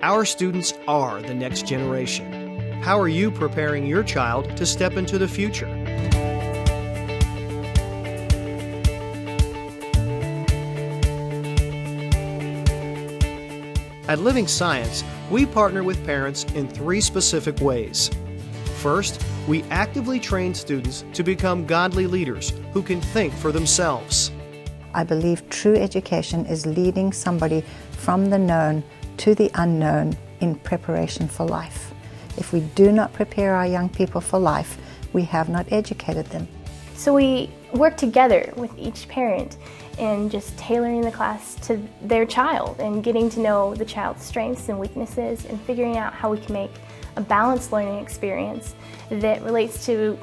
Our students are the next generation. How are you preparing your child to step into the future? At Living Science, we partner with parents in 3 specific ways. First, we actively train students to become godly leaders who can think for themselves. I believe true education is leading somebody from the known to the unknown in preparation for life. If we do not prepare our young people for life, we have not educated them. So we work together with each parent in just tailoring the class to their child and getting to know the child's strengths and weaknesses and figuring out how we can make a balanced learning experience that relates to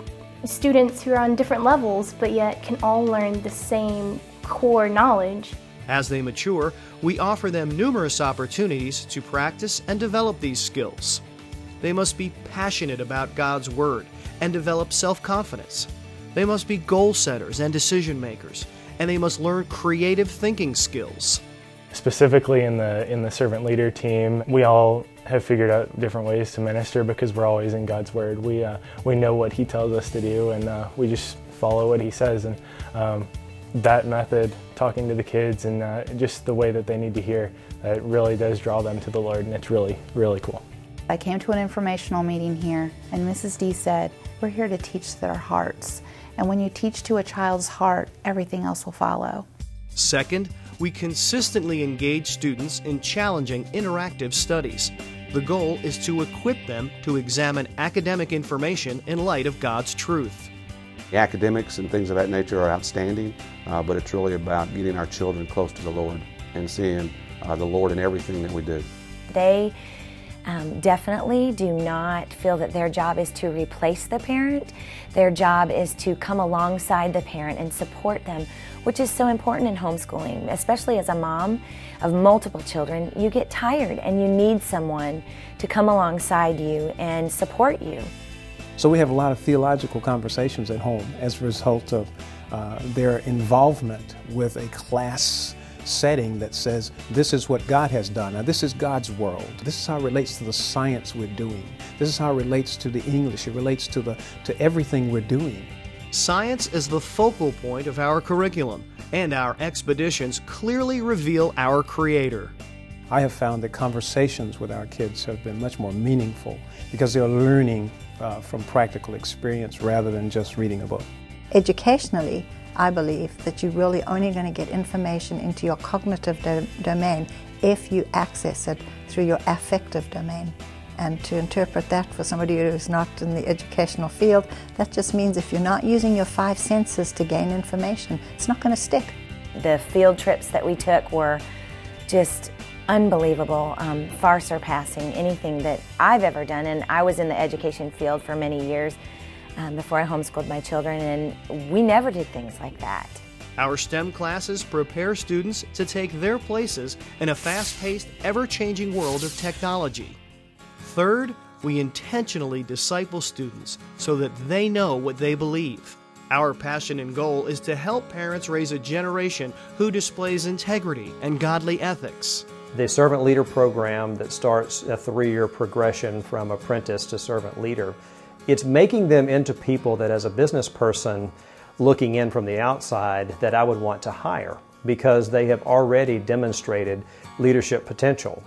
students who are on different levels but yet can all learn the same core knowledge. As they mature, we offer them numerous opportunities to practice and develop these skills. They must be passionate about God's Word and develop self-confidence. They must be goal setters and decision makers, and they must learn creative thinking skills. Specifically in the servant leader team, we all have figured out different ways to minister because we're always in God's Word. We know what He tells us to do, and we just follow what He says. And that method, talking to the kids and just the way that they need to hear, it really does draw them to the Lord, and it's really, really cool. I came to an informational meeting here, and Mrs. D said, we're here to teach their hearts. And when you teach to a child's heart, everything else will follow. Second, we consistently engage students in challenging interactive studies. The goal is to equip them to examine academic information in light of God's truth. The academics and things of that nature are outstanding, but it's really about getting our children close to the Lord and seeing the Lord in everything that we do. They definitely do not feel that their job is to replace the parent. Their job is to come alongside the parent and support them, which is so important in homeschooling, especially as a mom of multiple children. You get tired and you need someone to come alongside you and support you. So we have a lot of theological conversations at home as a result of their involvement with a class setting that says, this is what God has done. Now, this is God's world. This is how it relates to the science we're doing. This is how it relates to the English. It relates to everything we're doing. Science is the focal point of our curriculum, and our expeditions clearly reveal our Creator. I have found that conversations with our kids have been much more meaningful because they're learning from practical experience rather than just reading a book. Educationally, I believe that you're really only going to get information into your cognitive domain if you access it through your affective domain. And to interpret that for somebody who's not in the educational field, that just means if you're not using your 5 senses to gain information, it's not going to stick. The field trips that we took were just unbelievable, far surpassing anything that I've ever done. And I was in the education field for many years before I homeschooled my children, and we never did things like that. Our STEM classes prepare students to take their places in a fast-paced, ever-changing world of technology. Third, we intentionally disciple students so that they know what they believe. Our passion and goal is to help parents raise a generation who displays integrity and godly ethics. The Servant Leader program that starts a 3-year progression from apprentice to servant leader, it's making them into people that as a business person looking in from the outside that I would want to hire because they have already demonstrated leadership potential.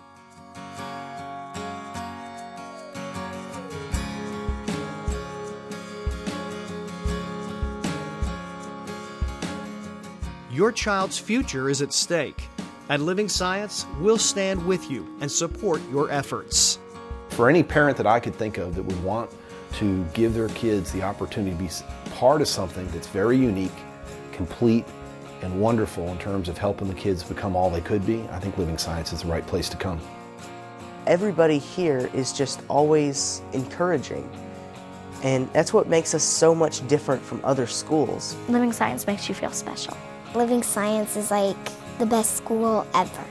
Your child's future is at stake. At Living Science, we'll stand with you and support your efforts. For any parent that I could think of that would want to give their kids the opportunity to be part of something that's very unique, complete, and wonderful in terms of helping the kids become all they could be, I think Living Science is the right place to come. Everybody here is just always encouraging, and that's what makes us so much different from other schools. Living Science makes you feel special. Living Science is like the best school ever.